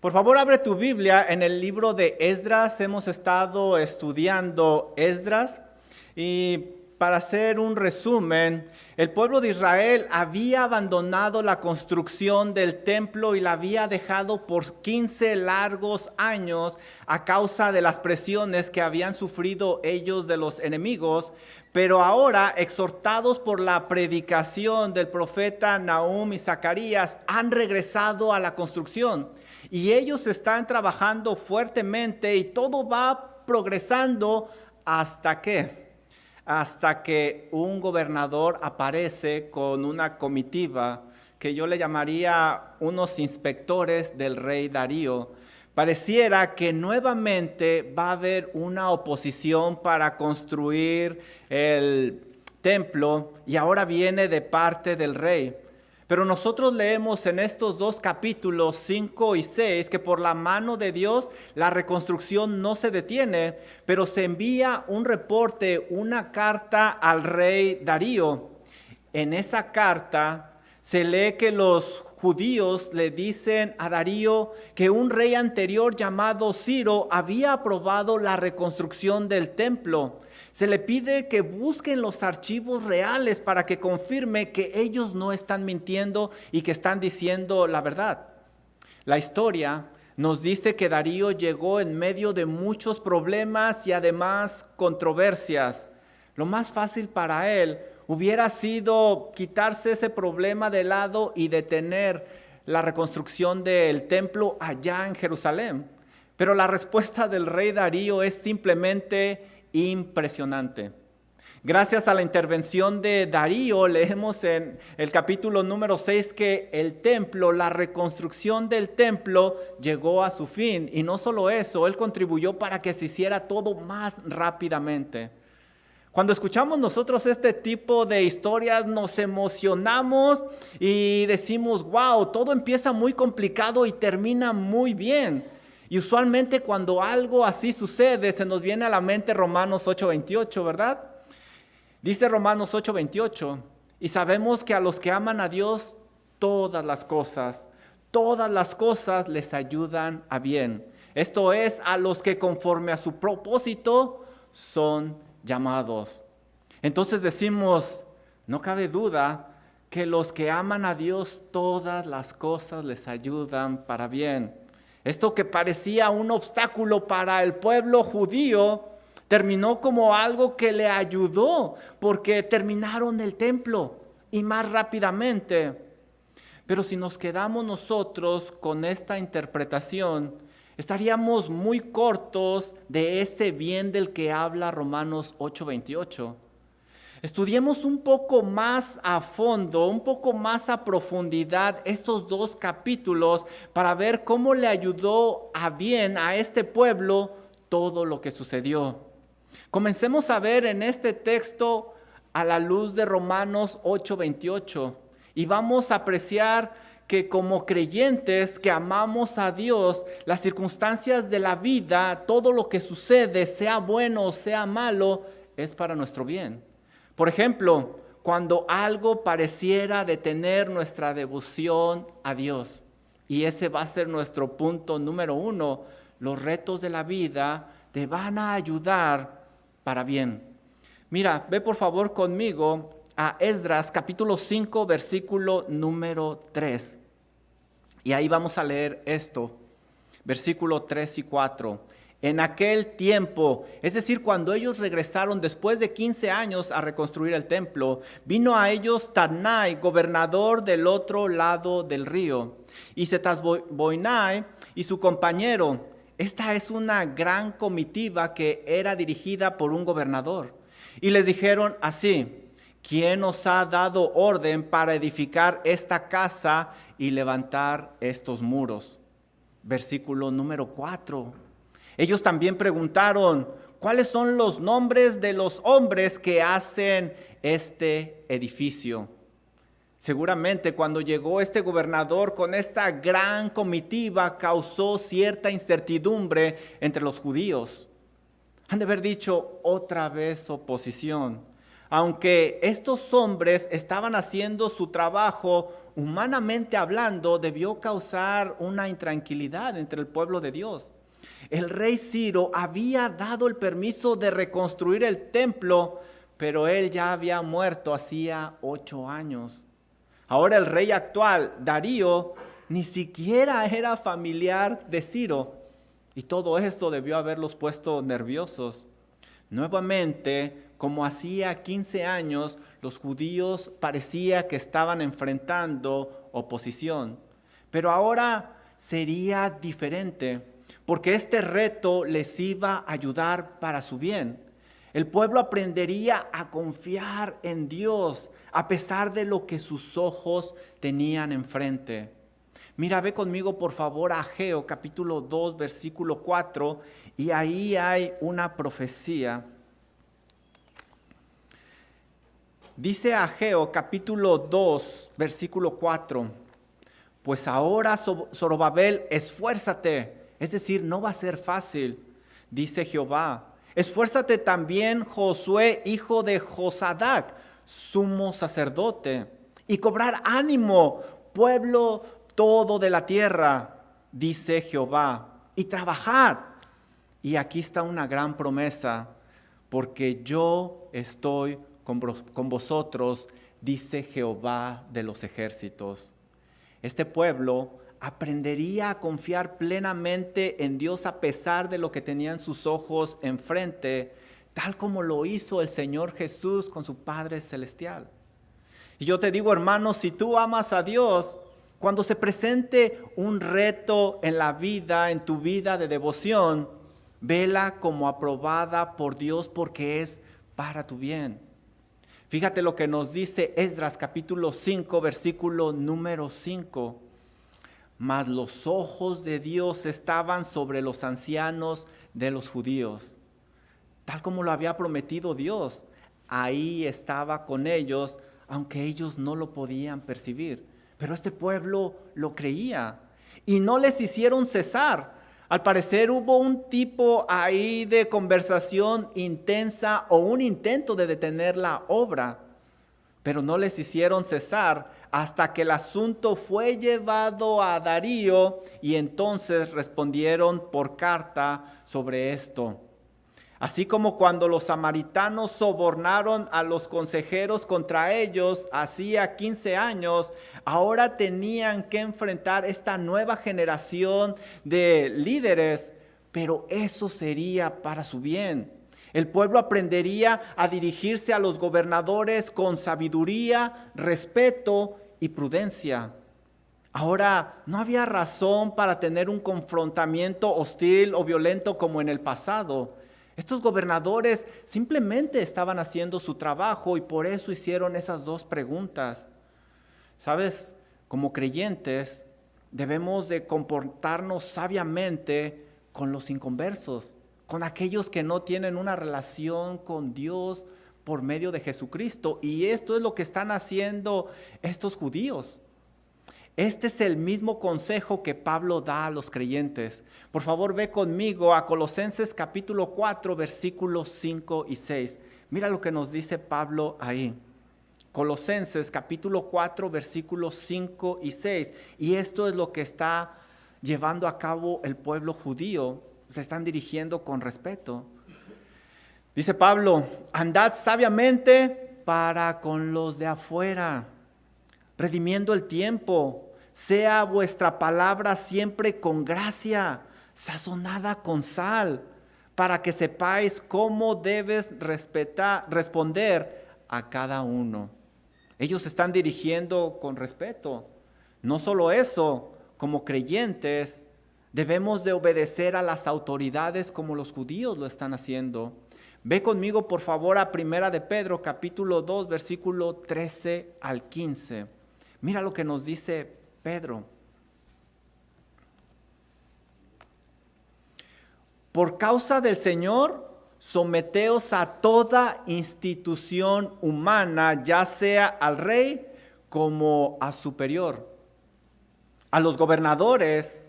Por favor, abre tu Biblia en el libro de Esdras. Hemos estado estudiando Esdras y para hacer un resumen, el pueblo de Israel había abandonado la construcción del templo y la había dejado por 15 largos años a causa de las presiones que habían sufrido ellos de los enemigos. Pero ahora, exhortados por la predicación del profeta Nahum y Zacarías, han regresado a la construcción. Y ellos están trabajando fuertemente y todo va progresando hasta que un gobernador aparece con una comitiva que yo le llamaría unos inspectores del rey Darío. Pareciera que nuevamente va a haber una oposición para construir el templo y ahora viene de parte del rey. Pero nosotros leemos en estos dos capítulos 5 y 6 que por la mano de Dios la reconstrucción no se detiene, pero se envía un reporte, una carta al rey Darío. En esa carta se lee que los judíos le dicen a Darío que un rey anterior llamado Ciro había aprobado la reconstrucción del templo. Se le pide que busquen los archivos reales para que confirme que ellos no están mintiendo y que están diciendo la verdad. La historia nos dice que Darío llegó en medio de muchos problemas y además controversias. Lo más fácil para él hubiera sido quitarse ese problema de lado y detener la reconstrucción del templo allá en Jerusalén. Pero la respuesta del rey Darío es simplemente impresionante. Gracias a la intervención de Darío, leemos en el capítulo número 6 que el templo, la reconstrucción del templo llegó a su fin. Y no solo eso, él contribuyó para que se hiciera todo más rápidamente. Cuando escuchamos nosotros este tipo de historias nos emocionamos y decimos, wow, todo empieza muy complicado y termina muy bien. Y usualmente cuando algo así sucede se nos viene a la mente Romanos 8:28, ¿verdad? Dice Romanos 8:28, y sabemos que a los que aman a Dios todas las cosas les ayudan a bien. Esto es, a los que conforme a su propósito son llamados. Entonces decimos, no cabe duda que los que aman a Dios, todas las cosas les ayudan para bien. Esto que parecía un obstáculo para el pueblo judío, terminó como algo que le ayudó, porque terminaron el templo y más rápidamente. Pero si nos quedamos nosotros con esta interpretación, estaríamos muy cortos de ese bien del que habla Romanos 8:28. Estudiemos un poco más a fondo, un poco más a profundidad estos dos capítulos para ver cómo le ayudó a bien a este pueblo todo lo que sucedió. Comencemos a ver en este texto a la luz de Romanos 8:28 y vamos a apreciar que como creyentes que amamos a Dios, las circunstancias de la vida, todo lo que sucede, sea bueno o sea malo, es para nuestro bien. Por ejemplo, cuando algo pareciera detener nuestra devoción a Dios, y ese va a ser nuestro punto número 1, los retos de la vida te van a ayudar para bien. Mira, ve por favor conmigo a Esdras capítulo 5, versículo número 3. Y ahí vamos a leer esto, versículo 3 y 4. En aquel tiempo, es decir, cuando ellos regresaron después de 15 años a reconstruir el templo, vino a ellos Tatnai, gobernador del otro lado del río, y Setasboinai y su compañero. Esta es una gran comitiva que era dirigida por un gobernador. Y les dijeron así: ¿quién os ha dado orden para edificar esta casa y levantar estos muros? Versículo número 4. Ellos también preguntaron, ¿cuáles son los nombres de los hombres que hacen este edificio? Seguramente cuando llegó este gobernador con esta gran comitiva causó cierta incertidumbre entre los judíos. Han de haber dicho otra vez oposición. Aunque estos hombres estaban haciendo su trabajo, humanamente hablando, debió causar una intranquilidad entre el pueblo de Dios. El rey Ciro había dado el permiso de reconstruir el templo, pero él ya había muerto hacía 8 años. Ahora el rey actual, Darío, ni siquiera era familiar de Ciro, y todo esto debió haberlos puesto nerviosos. Nuevamente, como hacía 15 años, los judíos parecía que estaban enfrentando oposición. Pero ahora sería diferente, porque este reto les iba a ayudar para su bien. El pueblo aprendería a confiar en Dios, a pesar de lo que sus ojos tenían enfrente. Mira, ve conmigo por favor a Ageo capítulo 2, versículo 4, y ahí hay una profecía. Dice Ageo capítulo 2, versículo 4, pues ahora Zorobabel, esfuérzate, es decir, no va a ser fácil, dice Jehová. Esfuérzate también Josué, hijo de Josadac, sumo sacerdote, y cobrar ánimo, pueblo todo de la tierra, dice Jehová, y trabajad. Y aquí está una gran promesa, porque yo estoy con vosotros, dice Jehová de los ejércitos. Este pueblo aprendería a confiar plenamente en Dios a pesar de lo que tenían sus ojos enfrente, tal como lo hizo el Señor Jesús con su Padre Celestial. Y yo te digo, hermano, si tú amas a Dios, cuando se presente un reto en la vida, en tu vida de devoción, vela como aprobada por Dios porque es para tu bien. Fíjate lo que nos dice Esdras capítulo 5, versículo número 5. Mas los ojos de Dios estaban sobre los ancianos de los judíos, tal como lo había prometido Dios. Ahí estaba con ellos, aunque ellos no lo podían percibir. Pero este pueblo lo creía y no les hicieron cesar. Al parecer hubo un tipo ahí de conversación intensa o un intento de detener la obra, pero no les hicieron cesar hasta que el asunto fue llevado a Darío y entonces respondieron por carta sobre esto. Así como cuando los samaritanos sobornaron a los consejeros contra ellos hacía 15 años, ahora tenían que enfrentar esta nueva generación de líderes, pero eso sería para su bien. El pueblo aprendería a dirigirse a los gobernadores con sabiduría, respeto y prudencia. Ahora, no había razón para tener un confrontamiento hostil o violento como en el pasado. Estos gobernadores simplemente estaban haciendo su trabajo y por eso hicieron esas 2 preguntas. ¿Sabes? Como creyentes debemos de comportarnos sabiamente con los inconversos, con aquellos que no tienen una relación con Dios por medio de Jesucristo. Y esto es lo que están haciendo estos judíos. Este es el mismo consejo que Pablo da a los creyentes. Por favor, ve conmigo a Colosenses capítulo 4, versículos 5 y 6. Mira lo que nos dice Pablo ahí. Colosenses capítulo 4, versículos 5 y 6. Y esto es lo que está llevando a cabo el pueblo judío. Se están dirigiendo con respeto. Dice Pablo, andad sabiamente para con los de afuera, redimiendo el tiempo. Sea vuestra palabra siempre con gracia, sazonada con sal, para que sepáis cómo debes responder a cada uno. Ellos se están dirigiendo con respeto. No solo eso, como creyentes debemos de obedecer a las autoridades como los judíos lo están haciendo. Ve conmigo por favor a Primera de Pedro capítulo 2 versículo 13 al 15. Mira lo que nos dice Pedro. Por causa del Señor, someteos a toda institución humana, ya sea al rey como a superior, a los gobernadores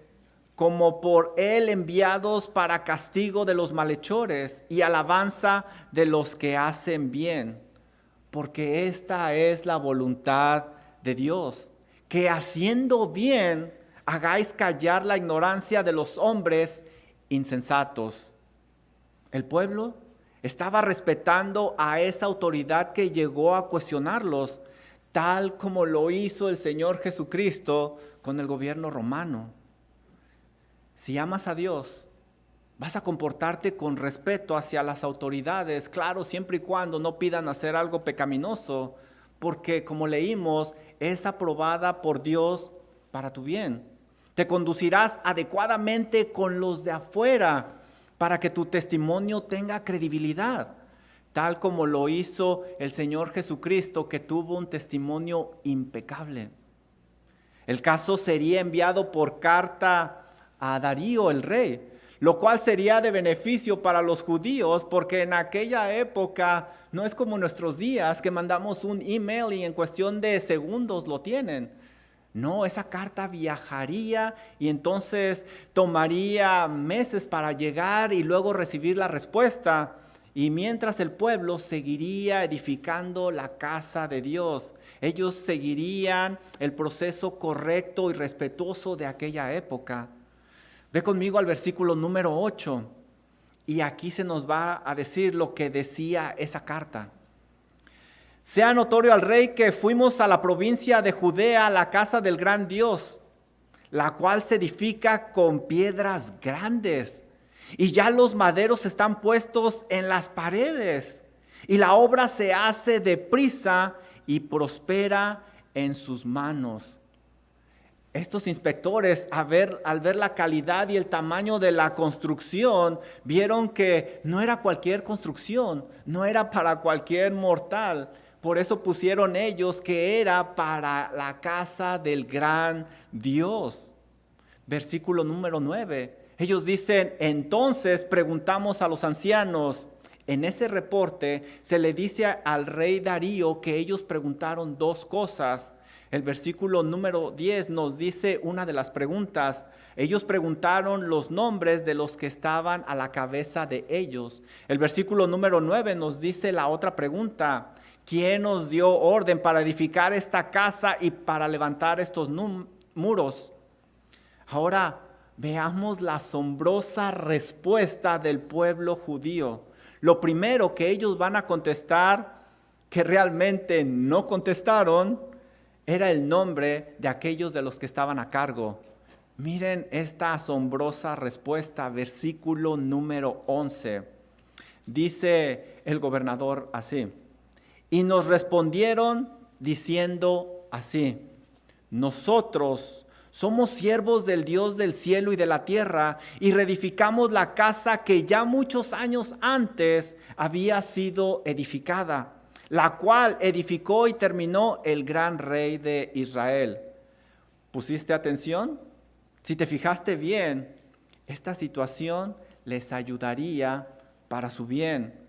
como por él enviados para castigo de los malhechores y alabanza de los que hacen bien. porque esta es la voluntad de Dios, que haciendo bien hagáis callar la ignorancia de los hombres insensatos. El pueblo estaba respetando a esa autoridad que llegó a cuestionarlos, tal como lo hizo el Señor Jesucristo con el gobierno romano. Si amas a Dios, vas a comportarte con respeto hacia las autoridades, claro, siempre y cuando no pidan hacer algo pecaminoso, porque como leímos, es aprobada por Dios para tu bien. Te conducirás adecuadamente con los de afuera para que tu testimonio tenga credibilidad, tal como lo hizo el Señor Jesucristo, que tuvo un testimonio impecable. El caso sería enviado por carta a Darío el rey, lo cual sería de beneficio para los judíos, porque en aquella época no es como nuestros días que mandamos un email y en cuestión de segundos lo tienen. No, esa carta viajaría y entonces tomaría meses para llegar y luego recibir la respuesta. Y mientras el pueblo seguiría edificando la casa de Dios, ellos seguirían el proceso correcto y respetuoso de aquella época. Ve conmigo al versículo número 8 y aquí se nos va a decir lo que decía esa carta. Sea notorio al rey que fuimos a la provincia de Judea, a la casa del gran Dios, la cual se edifica con piedras grandes, y ya los maderos están puestos en las paredes, y la obra se hace deprisa y prospera en sus manos. Estos inspectores, al ver la calidad y el tamaño de la construcción, vieron que no era cualquier construcción, no era para cualquier mortal. Por eso pusieron ellos que era para la casa del gran Dios. Versículo número 9. Ellos dicen, entonces preguntamos a los ancianos. En ese reporte se le dice al rey Darío que ellos preguntaron dos cosas. El versículo número 10 nos dice una de las preguntas. Ellos preguntaron los nombres de los que estaban a la cabeza de ellos. El versículo número 9 nos dice la otra pregunta. ¿Quién nos dio orden para edificar esta casa y para levantar estos muros? Ahora veamos la asombrosa respuesta del pueblo judío. Lo primero que ellos van a contestar, que realmente no contestaron, era el nombre de aquellos de los que estaban a cargo. Miren esta asombrosa respuesta, versículo número 11. Dice el gobernador así. Y nos respondieron diciendo así: nosotros somos siervos del Dios del cielo y de la tierra y reedificamos la casa que ya muchos años antes había sido edificada, la cual edificó y terminó el gran rey de Israel. ¿Pusiste atención? Si te fijaste bien, esta situación les ayudaría para su bien.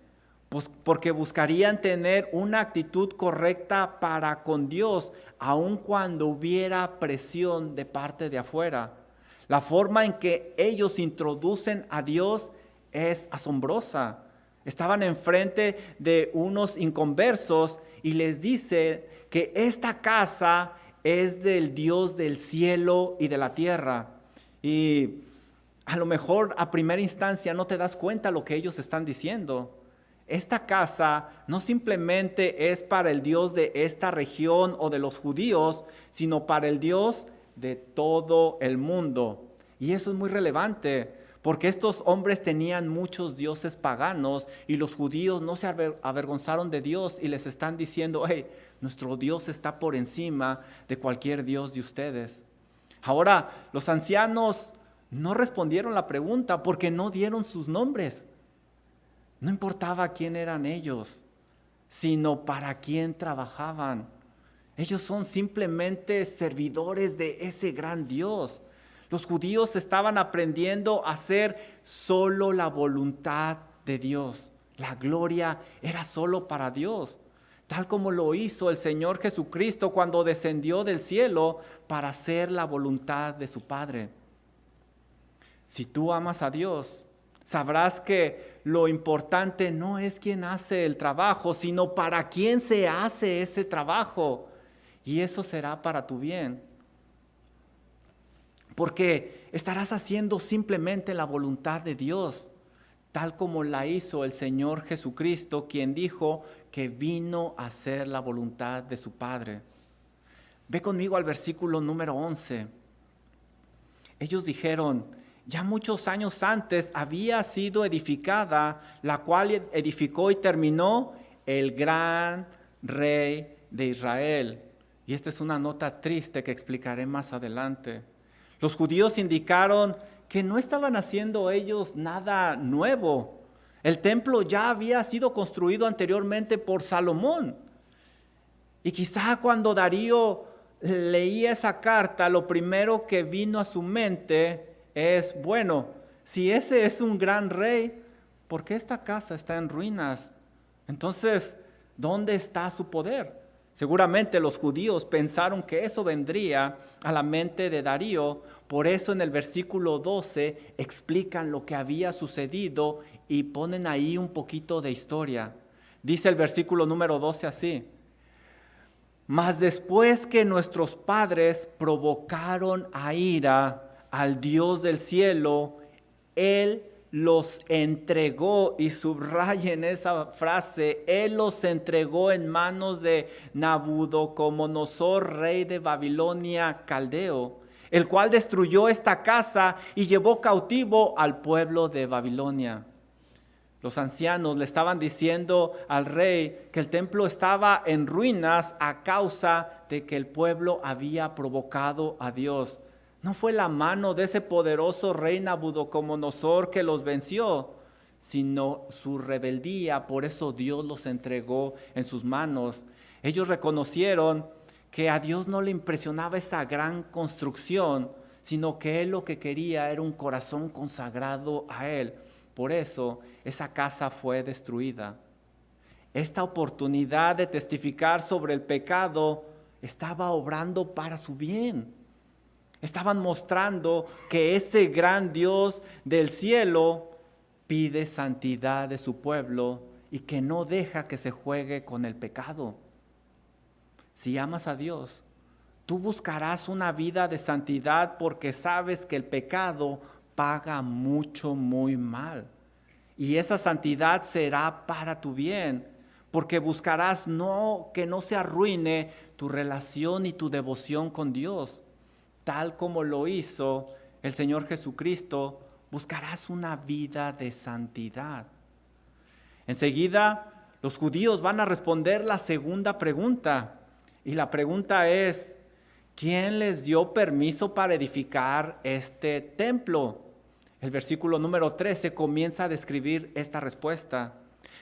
Pues porque buscarían tener una actitud correcta para con Dios, aun cuando hubiera presión de parte de afuera. La forma en que ellos introducen a Dios es asombrosa. Estaban enfrente de unos inconversos y les dice que esta casa es del Dios del cielo y de la tierra. Y a lo mejor a primera instancia no te das cuenta lo que ellos están diciendo. Esta casa no simplemente es para el Dios de esta región o de los judíos, sino para el Dios de todo el mundo. Y eso es muy relevante, porque estos hombres tenían muchos dioses paganos y los judíos no se avergonzaron de Dios y les están diciendo, hey, nuestro Dios está por encima de cualquier Dios de ustedes. Ahora, los ancianos no respondieron la pregunta porque no dieron sus nombres. No importaba quién eran ellos, sino para quién trabajaban. Ellos son simplemente servidores de ese gran Dios. Los judíos estaban aprendiendo a hacer solo la voluntad de Dios. La gloria era solo para Dios, tal como lo hizo el Señor Jesucristo cuando descendió del cielo para hacer la voluntad de su Padre. Si tú amas a Dios, sabrás que lo importante no es quién hace el trabajo, sino para quién se hace ese trabajo. Y eso será para tu bien. Porque estarás haciendo simplemente la voluntad de Dios, tal como la hizo el Señor Jesucristo, quien dijo que vino a hacer la voluntad de su Padre. Ve conmigo al versículo número 11. Ellos dijeron: ya muchos años antes había sido edificada, la cual edificó y terminó el gran rey de Israel. Y esta es una nota triste que explicaré más adelante. Los judíos indicaron que no estaban haciendo ellos nada nuevo. El templo ya había sido construido anteriormente por Salomón. Y quizá cuando Darío leía esa carta, lo primero que vino a su mente es: bueno, si ese es un gran rey, ¿por qué esta casa está en ruinas? Entonces, ¿dónde está su poder? Seguramente los judíos pensaron que eso vendría a la mente de Darío. Por eso en el versículo 12 explican lo que había sucedido y ponen ahí un poquito de historia. Dice el versículo número 12 así: mas después que nuestros padres provocaron a ira al Dios del cielo, Él los entregó, y subrayen esa frase, Él los entregó en manos de Nabucodonosor, rey de Babilonia caldeo, el cual destruyó esta casa y llevó cautivo al pueblo de Babilonia. Los ancianos le estaban diciendo al rey que el templo estaba en ruinas a causa de que el pueblo había provocado a Dios. No fue la mano de ese poderoso rey Nabucodonosor que los venció, sino su rebeldía. Por eso Dios los entregó en sus manos. Ellos reconocieron que a Dios no le impresionaba esa gran construcción, sino que Él lo que quería era un corazón consagrado a Él. Por eso esa casa fue destruida. Esta oportunidad de testificar sobre el pecado estaba obrando para su bien. Estaban mostrando que ese gran Dios del cielo pide santidad de su pueblo y que no deja que se juegue con el pecado. Si amas a Dios, tú buscarás una vida de santidad porque sabes que el pecado paga mucho, muy mal. Y esa santidad será para tu bien, porque buscarás que no se arruine tu relación y tu devoción con Dios. Tal como lo hizo el Señor Jesucristo, buscarás una vida de santidad. Enseguida, los judíos van a responder la segunda pregunta. Y la pregunta es: ¿quién les dio permiso para edificar este templo? El versículo número 13 comienza a describir esta respuesta.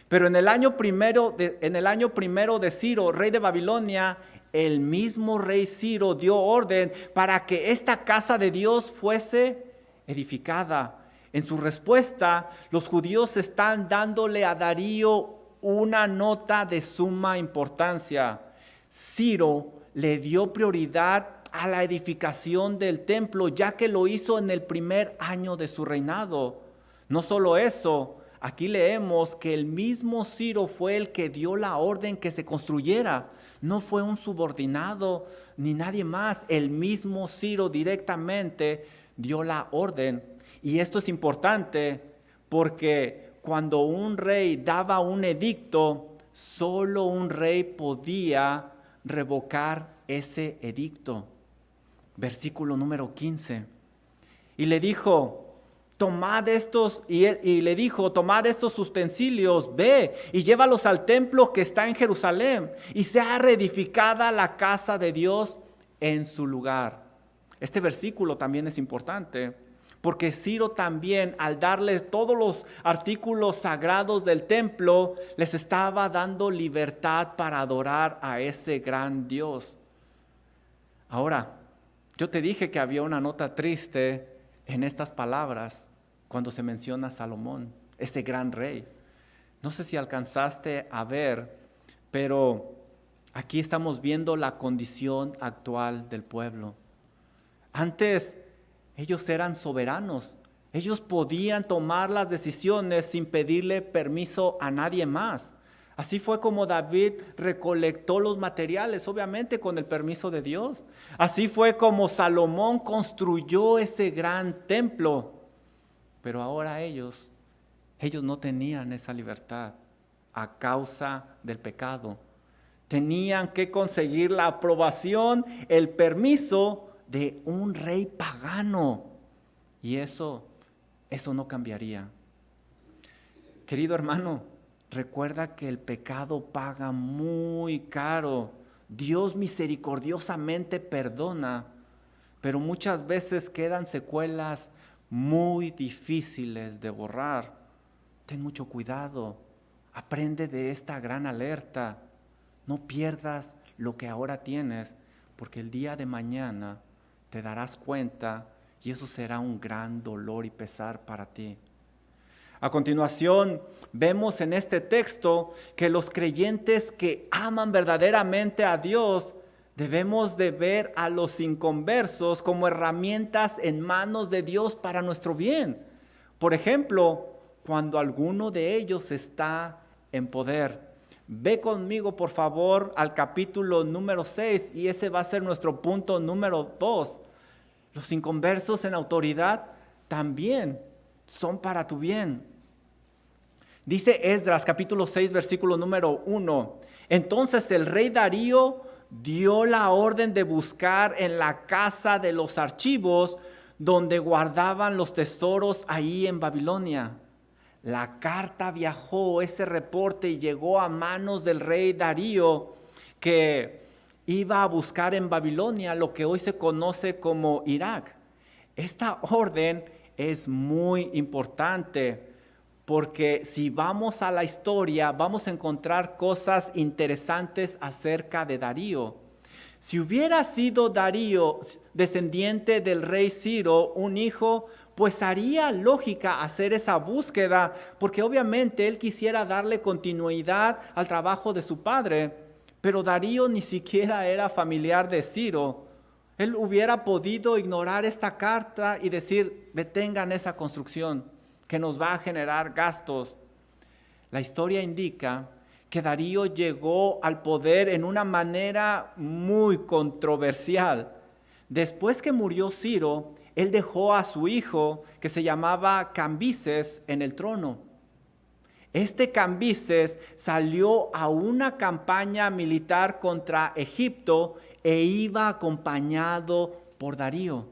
Pero en el año primero de Ciro, rey de Babilonia, el mismo rey Ciro dio orden para que esta casa de Dios fuese edificada. En su respuesta, los judíos están dándole a Darío una nota de suma importancia. Ciro le dio prioridad a la edificación del templo, ya que lo hizo en el primer año de su reinado. No solo eso, aquí leemos que el mismo Ciro fue el que dio la orden que se construyera. No fue un subordinado ni nadie más. El mismo Ciro directamente dio la orden. Y esto es importante porque cuando un rey daba un edicto, solo un rey podía revocar ese edicto. Versículo número 15. Y le dijo: tomad estos, y le dijo: tomad estos utensilios, ve y llévalos al templo que está en Jerusalén, y sea reedificada la casa de Dios en su lugar. Este versículo también es importante, porque Ciro también, al darles todos los artículos sagrados del templo, les estaba dando libertad para adorar a ese gran Dios. Ahora, yo te dije que había una nota triste en estas palabras cuando se menciona a Salomón, ese gran rey. No sé si alcanzaste a ver, pero aquí estamos viendo la condición actual del pueblo. Antes ellos eran soberanos, Ellos podían tomar las decisiones sin pedirle permiso a nadie más. Así fue como David recolectó los materiales, obviamente con el permiso de Dios. Así fue como Salomón construyó ese gran templo. Pero ahora ellos no tenían esa libertad a causa del pecado. Tenían que conseguir la aprobación, el permiso de un rey pagano. Y eso no cambiaría. Querido hermano, recuerda que el pecado paga muy caro. Dios misericordiosamente perdona, pero muchas veces quedan secuelas muy difíciles de borrar. Ten mucho cuidado. Aprende de esta gran alerta. No pierdas lo que ahora tienes, porque el día de mañana te darás cuenta y eso será un gran dolor y pesar para ti. A continuación, vemos en este texto que los creyentes que aman verdaderamente a Dios debemos de ver a los inconversos como herramientas en manos de Dios para nuestro bien. Por ejemplo, cuando alguno de ellos está en poder. Ve conmigo, por favor, al capítulo número 6 y ese va a ser nuestro punto número 2. Los inconversos en autoridad también son para tu bien. Dice Esdras, capítulo 6, versículo número 1. Entonces el rey Darío dio la orden de buscar en la casa de los archivos donde guardaban los tesoros ahí en Babilonia. La carta viajó, ese reporte, y llegó a manos del rey Darío, que iba a buscar en Babilonia lo que hoy se conoce como Irak. Esta orden es muy importante porque si vamos a la historia vamos a encontrar cosas interesantes acerca de Darío. Si hubiera sido Darío descendiente del rey Ciro, un hijo, pues haría lógica hacer esa búsqueda, porque obviamente él quisiera darle continuidad al trabajo de su padre, pero Darío ni siquiera era familiar de Ciro. Él hubiera podido ignorar esta carta y decir, detengan esa construcción que nos va a generar gastos. La historia indica que Darío llegó al poder en una manera muy controversial. Después que murió Ciro, él dejó a su hijo, que se llamaba Cambises, en el trono. Este Cambises salió a una campaña militar contra Egipto e iba acompañado por Darío.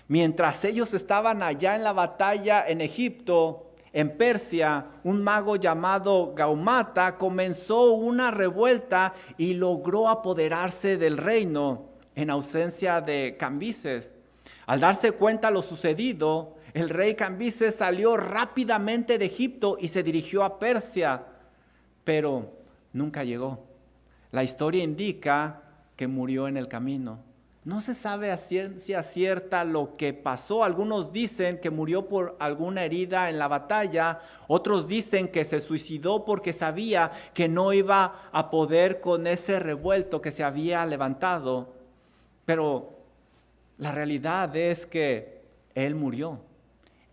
Mientras ellos estaban allá en la batalla en Egipto, en Persia, un mago llamado Gaumata comenzó una revuelta y logró apoderarse del reino en ausencia de Cambises. Al darse cuenta de lo sucedido, el rey Cambises salió rápidamente de Egipto y se dirigió a Persia, pero nunca llegó. La historia indica que murió en el camino. No se sabe a ciencia cierta lo que pasó. Algunos dicen que murió por alguna herida en la batalla. Otros dicen que se suicidó porque sabía que no iba a poder con ese revuelto que se había levantado. Pero la realidad es que él murió.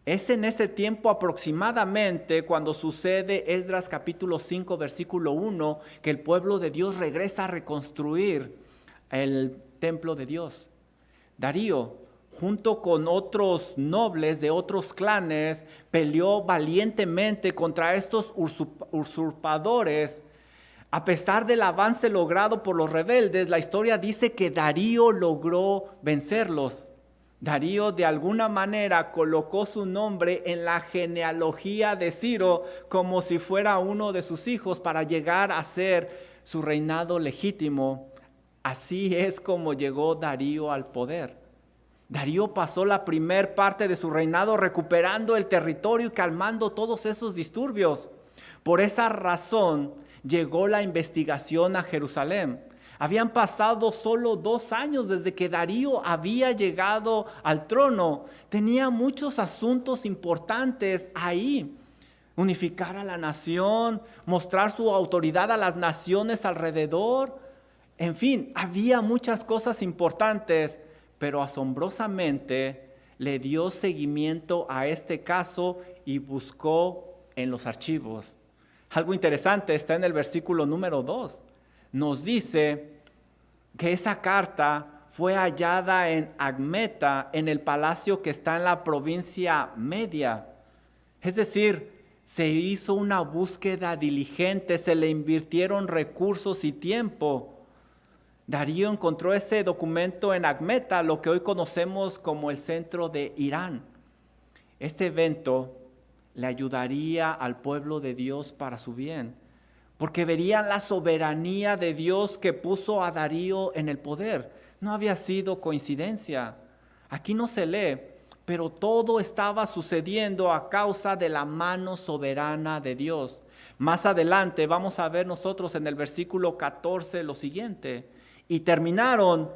Es en ese tiempo aproximadamente cuando sucede Esdras capítulo 5 versículo 1 que el pueblo de Dios regresa a reconstruir el templo de Dios. Darío, junto con otros nobles de otros clanes, peleó valientemente contra estos usurpadores. A pesar del avance logrado por los rebeldes, la historia dice que Darío logró vencerlos. Darío de alguna manera colocó su nombre en la genealogía de Ciro como si fuera uno de sus hijos para llegar a ser su reinado legítimo. Así es como llegó Darío al poder. Darío pasó la primer parte de su reinado recuperando el territorio y calmando todos esos disturbios. Por esa razón llegó la investigación a Jerusalén. Habían pasado solo 2 años desde que Darío había llegado al trono. Tenía muchos asuntos importantes ahí. Unificar a la nación, mostrar su autoridad a las naciones alrededor. En fin, había muchas cosas importantes, pero asombrosamente le dio seguimiento a este caso y buscó en los archivos. Algo interesante está en el versículo número 2. Nos dice que esa carta fue hallada en Admeta, en el palacio que está en la provincia Media. Es decir, se hizo una búsqueda diligente, se le invirtieron recursos y tiempo. Darío encontró ese documento en Admeta, lo que hoy conocemos como el centro de Irán. Este evento le ayudaría al pueblo de Dios para su bien, porque verían la soberanía de Dios que puso a Darío en el poder. No había sido coincidencia. Aquí no se lee, pero todo estaba sucediendo a causa de la mano soberana de Dios. Más adelante vamos a ver nosotros en el versículo 14 lo siguiente: y terminaron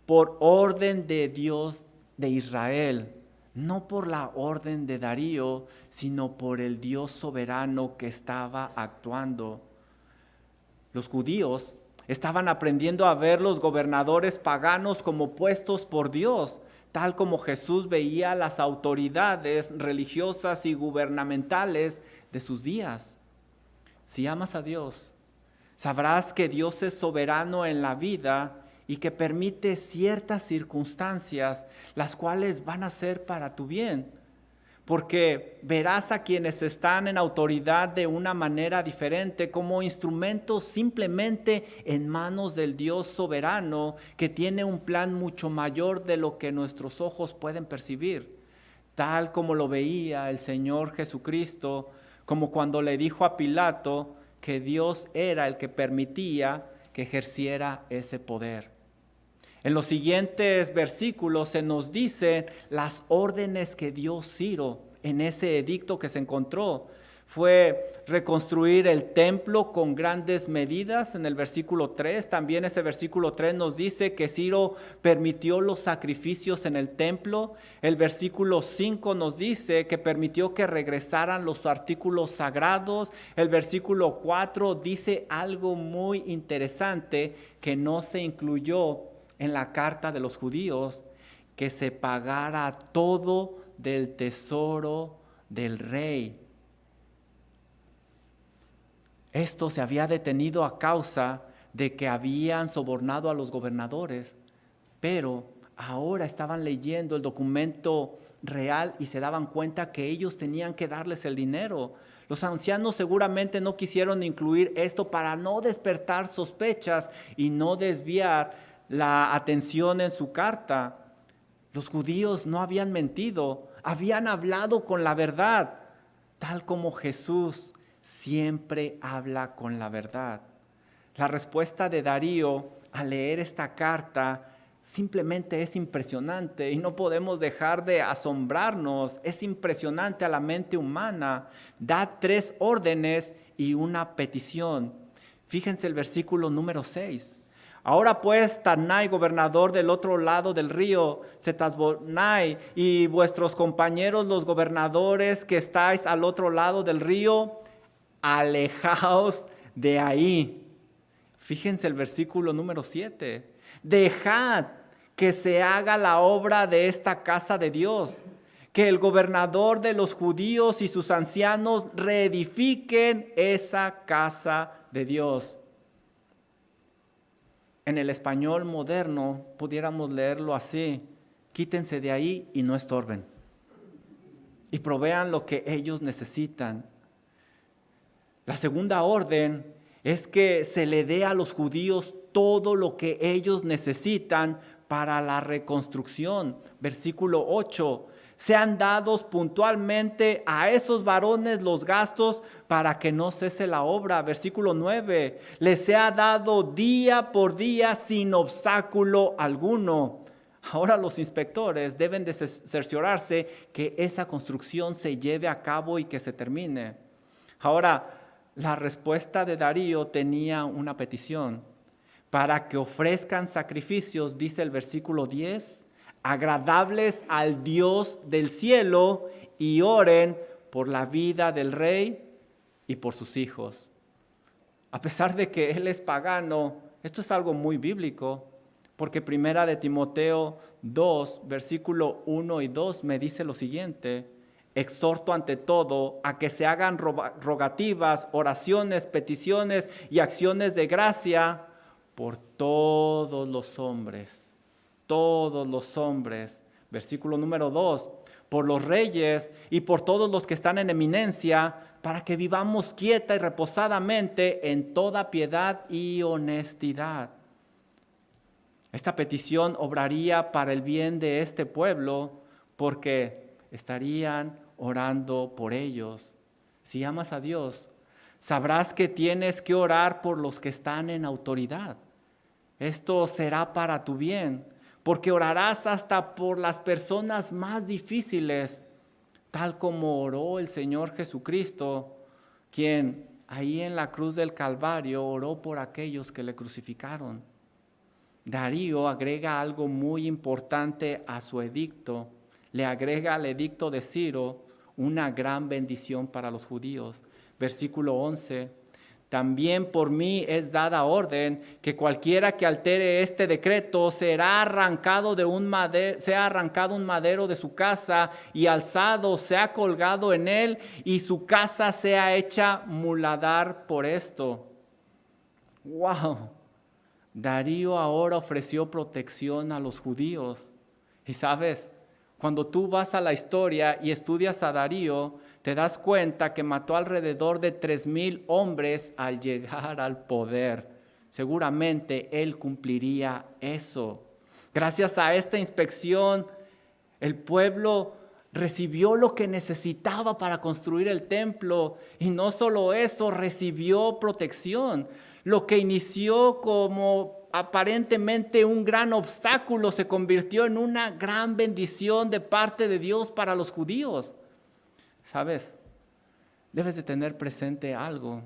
por orden de Dios de Israel, no por la orden de Darío, sino por el Dios soberano que estaba actuando. Los judíos estaban aprendiendo a ver los gobernadores paganos como puestos por Dios, tal como Jesús veía las autoridades religiosas y gubernamentales de sus días. Si amas a Dios, sabrás que Dios es soberano en la vida y que permite ciertas circunstancias, las cuales van a ser para tu bien, porque verás a quienes están en autoridad de una manera diferente, como instrumentos simplemente en manos del Dios soberano, que tiene un plan mucho mayor de lo que nuestros ojos pueden percibir, tal como lo veía el Señor Jesucristo, como cuando le dijo a Pilato que Dios era el que permitía que ejerciera ese poder. En los siguientes versículos se nos dicen las órdenes que dio Ciro en ese edicto que se encontró. Fue reconstruir el templo con grandes medidas en el versículo 3. También ese versículo 3 nos dice que Ciro permitió los sacrificios en el templo. El versículo 5 nos dice que permitió que regresaran los artículos sagrados. El versículo 4 dice algo muy interesante que no se incluyó en la carta de los judíos, que se pagara todo del tesoro del rey. Esto se había detenido a causa de que habían sobornado a los gobernadores, pero ahora estaban leyendo el documento real y se daban cuenta que ellos tenían que darles el dinero. Los ancianos seguramente no quisieron incluir esto para no despertar sospechas y no desviar la atención en su carta. Los judíos no habían mentido, habían hablado con la verdad, tal como Jesús siempre habla con la verdad. La respuesta de Darío al leer esta carta simplemente es impresionante y no podemos dejar de asombrarnos. Es impresionante a la mente humana. Da 3 órdenes y una petición. Fíjense el versículo número 6. Ahora pues, Tatnai, gobernador del otro lado del río, Setasbonai, y vuestros compañeros los gobernadores que estáis al otro lado del río, alejaos de ahí. Fíjense el versículo número 7. Dejad que se haga la obra de esta casa de Dios, que el gobernador de los judíos y sus ancianos reedifiquen esa casa de Dios. En el español moderno pudiéramos leerlo así: quítense de ahí y no estorben, y provean lo que ellos necesitan. La segunda orden es que se le dé a los judíos todo lo que ellos necesitan para la reconstrucción. Versículo 8. Sean dados puntualmente a esos varones los gastos para que no cese la obra. Versículo 9. Les sea dado día por día sin obstáculo alguno. Ahora los inspectores deben de cerciorarse que esa construcción se lleve a cabo y que se termine. Ahora, la respuesta de Darío tenía una petición: para que ofrezcan sacrificios, dice el versículo 10, agradables al Dios del cielo, y oren por la vida del rey y por sus hijos. A pesar de que él es pagano, esto es algo muy bíblico, porque primera de Timoteo 2, versículo 1 y 2 me dice lo siguiente: exhorto ante todo a que se hagan rogativas, oraciones, peticiones y acciones de gracia por todos los hombres. Todos los hombres. Versículo número 2. Por los reyes y por todos los que están en eminencia, para que vivamos quieta y reposadamente en toda piedad y honestidad. Esta petición obraría para el bien de este pueblo, porque estarían orando por ellos. Si amas a Dios, sabrás que tienes que orar por los que están en autoridad. Esto será para tu bien, porque orarás hasta por las personas más difíciles, tal como oró el Señor Jesucristo, quien ahí en la cruz del Calvario oró por aquellos que le crucificaron. Darío agrega algo muy importante a su edicto. Le agrega al edicto de Ciro una gran bendición para los judíos. Versículo 11. También por mí es dada orden que cualquiera que altere este decreto sea arrancado un madero de su casa y alzado, sea colgado en él y su casa sea hecha muladar por esto. ¡Wow! Darío ahora ofreció protección a los judíos. Y sabes, cuando tú vas a la historia y estudias a Darío, te das cuenta que mató alrededor de 3,000 hombres al llegar al poder. Seguramente él cumpliría eso. Gracias a esta inspección, el pueblo recibió lo que necesitaba para construir el templo. Y no solo eso, recibió protección. Lo que inició como aparentemente un gran obstáculo se convirtió en una gran bendición de parte de Dios para los judíos. ¿Sabes? Debes de tener presente algo,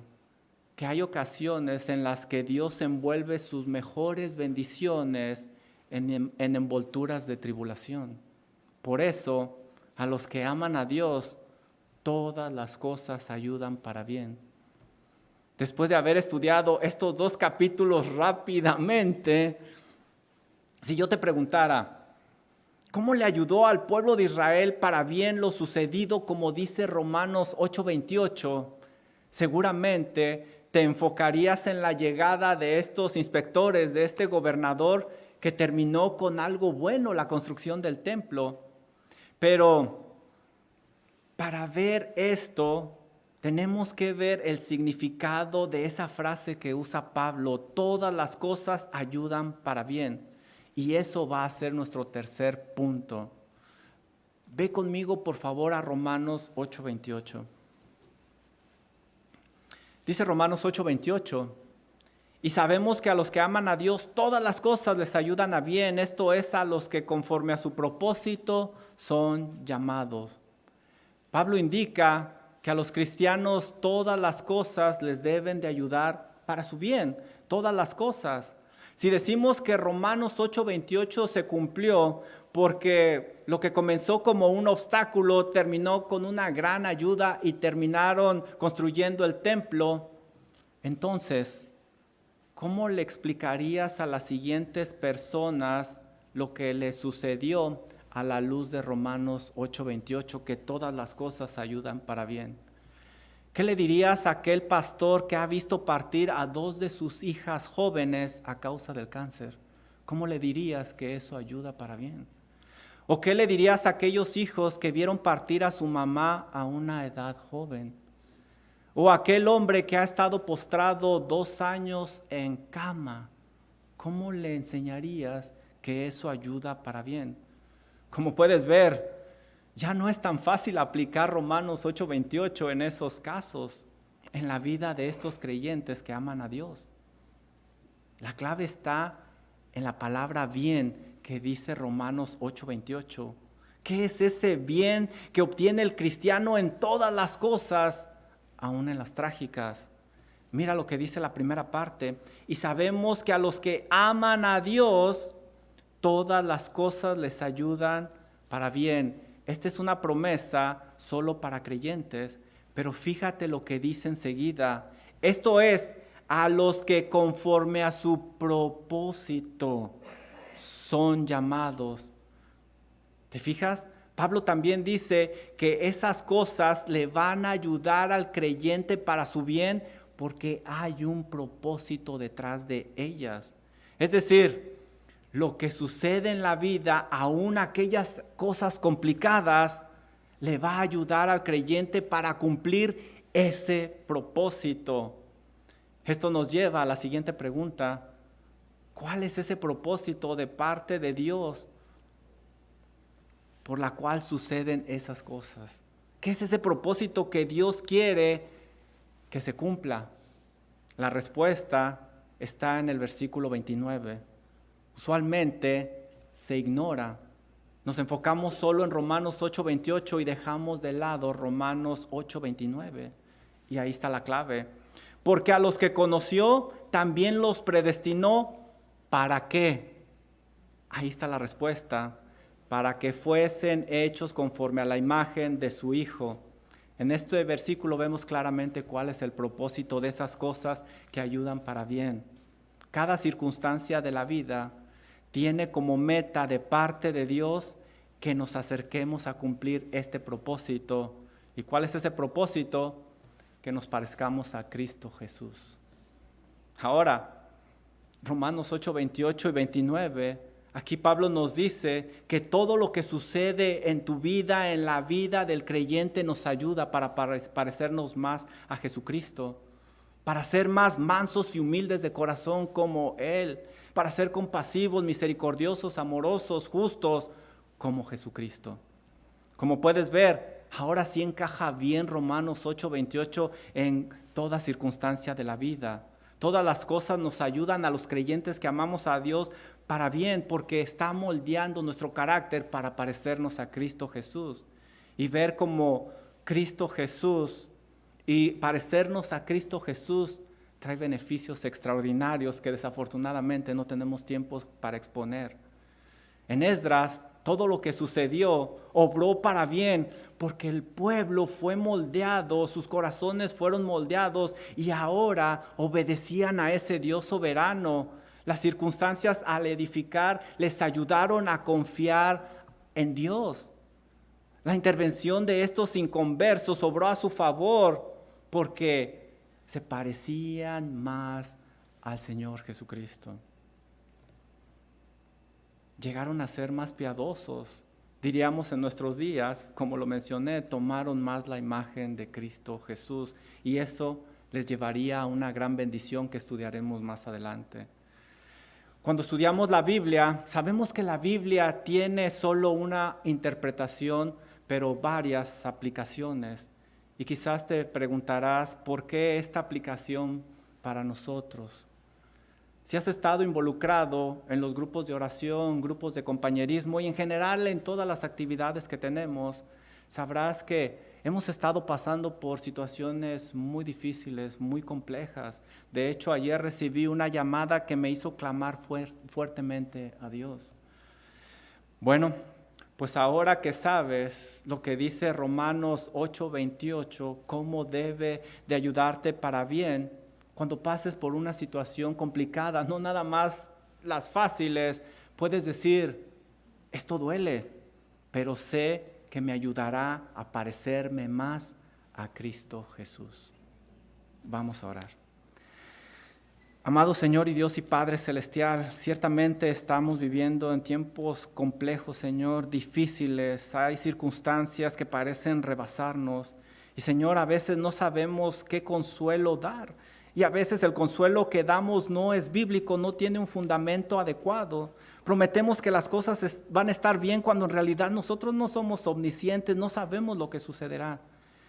que hay ocasiones en las que Dios envuelve sus mejores bendiciones en envolturas de tribulación. Por eso, a los que aman a Dios, todas las cosas ayudan para bien. Después de haber estudiado estos 2 capítulos rápidamente, si yo te preguntara, ¿cómo le ayudó al pueblo de Israel para bien lo sucedido, como dice Romanos 8:28? Seguramente te enfocarías en la llegada de estos inspectores, de este gobernador que terminó con algo bueno la construcción del templo. Pero para ver esto, tenemos que ver el significado de esa frase que usa Pablo: todas las cosas ayudan para bien. Y eso va a ser nuestro tercer punto. Ve conmigo, por favor, a Romanos 8:28. Dice Romanos 8:28: y sabemos que a los que aman a Dios todas las cosas les ayudan a bien, esto es, a los que conforme a su propósito son llamados. Pablo indica que a los cristianos todas las cosas les deben de ayudar para su bien, todas las cosas. Si decimos que Romanos 8:28 se cumplió porque lo que comenzó como un obstáculo terminó con una gran ayuda y terminaron construyendo el templo, entonces, ¿cómo le explicarías a las siguientes personas lo que les sucedió a la luz de Romanos 8:28, que todas las cosas ayudan para bien? ¿Qué le dirías a aquel pastor que ha visto partir a 2 de sus hijas jóvenes a causa del cáncer? ¿Cómo le dirías que eso ayuda para bien? ¿O qué le dirías a aquellos hijos que vieron partir a su mamá a una edad joven? ¿O a aquel hombre que ha estado postrado 2 años en cama? ¿Cómo le enseñarías que eso ayuda para bien? Como puedes ver, ya no es tan fácil aplicar Romanos 8:28 en esos casos, en la vida de estos creyentes que aman a Dios. La clave está en la palabra bien que dice Romanos 8:28. ¿Qué es ese bien que obtiene el cristiano en todas las cosas, aún en las trágicas? Mira lo que dice la primera parte: y sabemos que a los que aman a Dios, todas las cosas les ayudan para bien. Esta es una promesa solo para creyentes, pero fíjate lo que dice enseguida. Esto es, a los que conforme a su propósito. son llamados. ¿Te fijas? Pablo también dice que esas cosas le van a ayudar al creyente para su bien porque hay un propósito detrás de ellas. Es decir, lo que sucede en la vida, aún aquellas cosas complicadas, le va a ayudar al creyente para cumplir ese propósito. Esto nos lleva a la siguiente pregunta: ¿cuál es ese propósito de parte de Dios por la cual suceden esas cosas? ¿Qué es ese propósito que Dios quiere que se cumpla? La respuesta está en el versículo 29. Usualmente se ignora. Nos enfocamos solo en Romanos 8:28 y dejamos de lado Romanos 8:29. Y ahí está la clave. Porque a los que conoció, también los predestinó. ¿Para qué? Ahí está la respuesta. Para que fuesen hechos conforme a la imagen de su Hijo. En este versículo vemos claramente cuál es el propósito de esas cosas que ayudan para bien. Cada circunstancia de la vida tiene como meta de parte de Dios que nos acerquemos a cumplir este propósito. ¿Y cuál es ese propósito? Que nos parezcamos a Cristo Jesús. Ahora, Romanos 8:28 y 29, aquí Pablo nos dice que todo lo que sucede en tu vida, en la vida del creyente, nos ayuda para parecernos más a Jesucristo, para ser más mansos y humildes de corazón como Él, para ser compasivos, misericordiosos, amorosos, justos como Jesucristo. Como puedes ver, ahora sí encaja bien Romanos 8:28 en toda circunstancia de la vida. Todas las cosas nos ayudan a los creyentes que amamos a Dios para bien, porque está moldeando nuestro carácter para parecernos a Cristo Jesús. Y ver como Cristo Jesús y parecernos a Cristo Jesús trae beneficios extraordinarios que desafortunadamente no tenemos tiempo para exponer. En Esdras, todo lo que sucedió obró para bien, porque el pueblo fue moldeado, sus corazones fueron moldeados y ahora obedecían a ese Dios soberano. Las circunstancias al edificar les ayudaron a confiar en Dios. La intervención de estos inconversos obró a su favor porque se parecían más al Señor Jesucristo. Llegaron a ser más piadosos. Diríamos en nuestros días, como lo mencioné, tomaron más la imagen de Cristo Jesús y eso les llevaría a una gran bendición que estudiaremos más adelante. Cuando estudiamos la Biblia, sabemos que la Biblia tiene solo una interpretación, pero varias aplicaciones. Y quizás te preguntarás, ¿por qué esta aplicación para nosotros? Si has estado involucrado en los grupos de oración, grupos de compañerismo y en general en todas las actividades que tenemos, sabrás que hemos estado pasando por situaciones muy difíciles, muy complejas. De hecho, ayer recibí una llamada que me hizo clamar fuertemente a Dios. Bueno, pues ahora que sabes lo que dice Romanos 8:28, cómo debe de ayudarte para bien, cuando pases por una situación complicada, no nada más las fáciles, puedes decir, esto duele, pero sé que me ayudará a parecerme más a Cristo Jesús. Vamos a orar. Amado Señor y Dios y Padre Celestial, ciertamente estamos viviendo en tiempos complejos, Señor, difíciles. Hay circunstancias que parecen rebasarnos. Y Señor, a veces no sabemos qué consuelo dar. Y a veces el consuelo que damos no es bíblico, no tiene un fundamento adecuado. Prometemos que las cosas van a estar bien cuando en realidad nosotros no somos omniscientes, no sabemos lo que sucederá.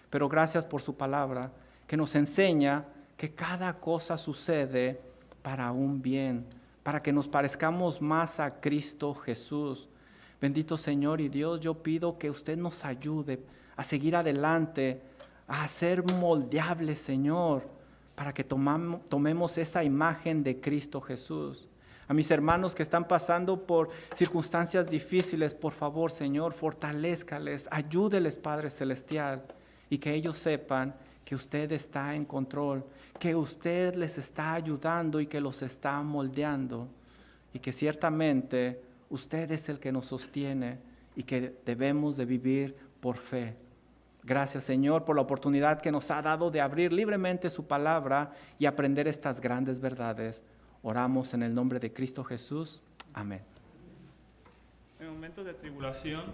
Pero gracias por su palabra, que nos enseña que cada cosa sucede para un bien, para que nos parezcamos más a Cristo Jesús. Bendito Señor y Dios, yo pido que usted nos ayude a seguir adelante, a ser moldeables, Señor, para que tomemos esa imagen de Cristo Jesús. A mis hermanos que están pasando por circunstancias difíciles, por favor, Señor, fortalézcales, ayúdeles, Padre Celestial, y que ellos sepan que usted está en control, que usted les está ayudando y que los está moldeando. y que ciertamente usted es el que nos sostiene y que debemos de vivir por fe. Gracias, Señor, por la oportunidad que nos ha dado de abrir libremente su palabra y aprender estas grandes verdades. Oramos en el nombre de Cristo Jesús. Amén. En momentos de tribulación,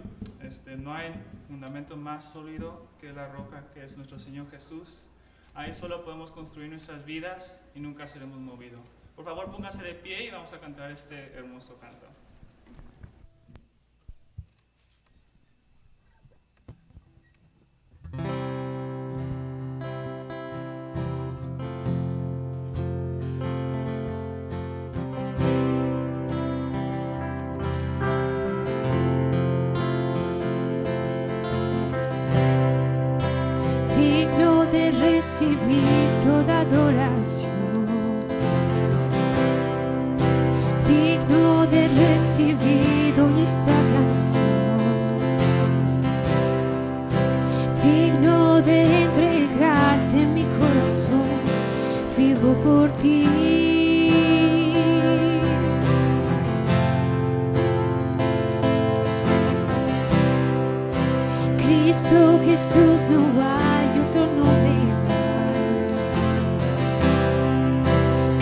no hay fundamento más sólido que la roca que es nuestro Señor Jesús. Ahí solo podemos construir nuestras vidas y nunca seremos movidos. Por favor, pónganse de pie y vamos a cantar este hermoso canto. Digno de recibir toda adoración, digno de recibir hoy esta canción, digno de entregarte mi corazón, vivo por ti. Cristo Jesús, no hay otro nombre igual.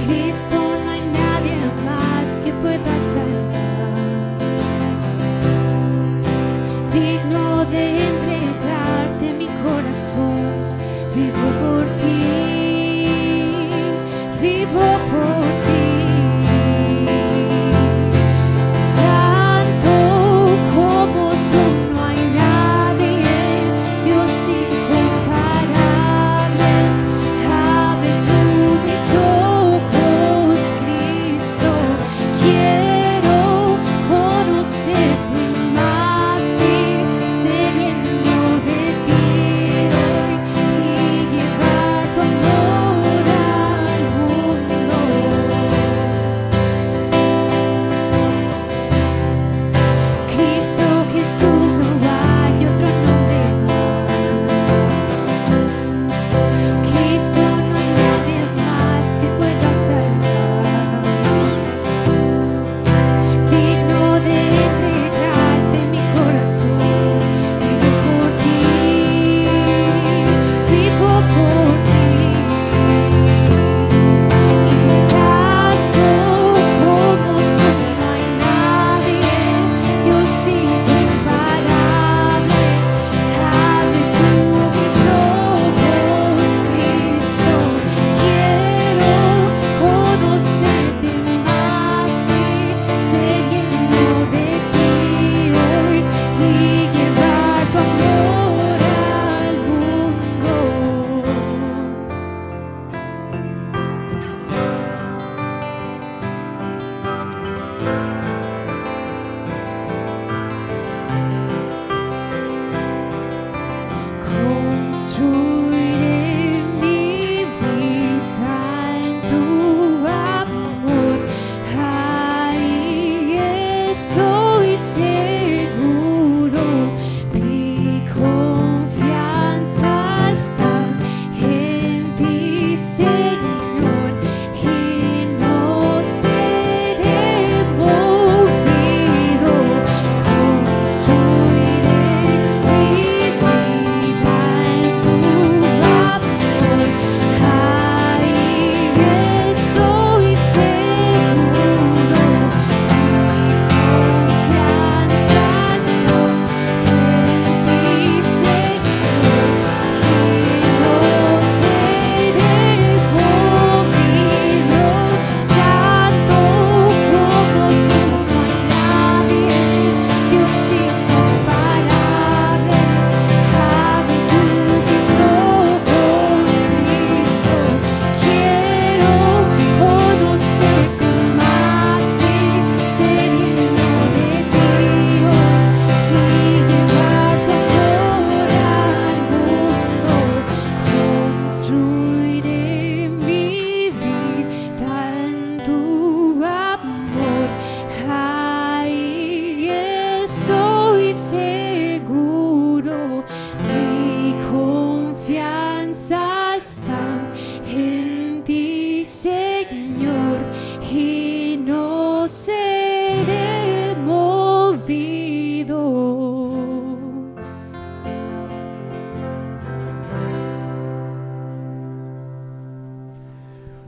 Cristo, no hay nadie más que pueda salvar. Digno de entregarte mi corazón, vivo por ti, vivo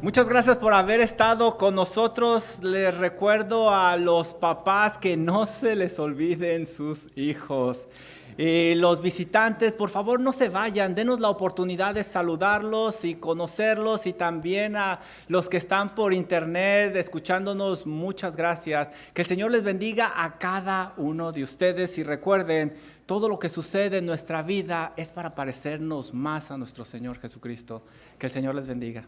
Muchas gracias por haber estado con nosotros. Les recuerdo a los papás que no se les olviden sus hijos. Los visitantes, por favor, no se vayan. Denos la oportunidad de saludarlos y conocerlos. Y también a los que están por internet escuchándonos, muchas gracias. Que el Señor les bendiga a cada uno de ustedes. Y recuerden, todo lo que sucede en nuestra vida es para parecernos más a nuestro Señor Jesucristo. Que el Señor les bendiga.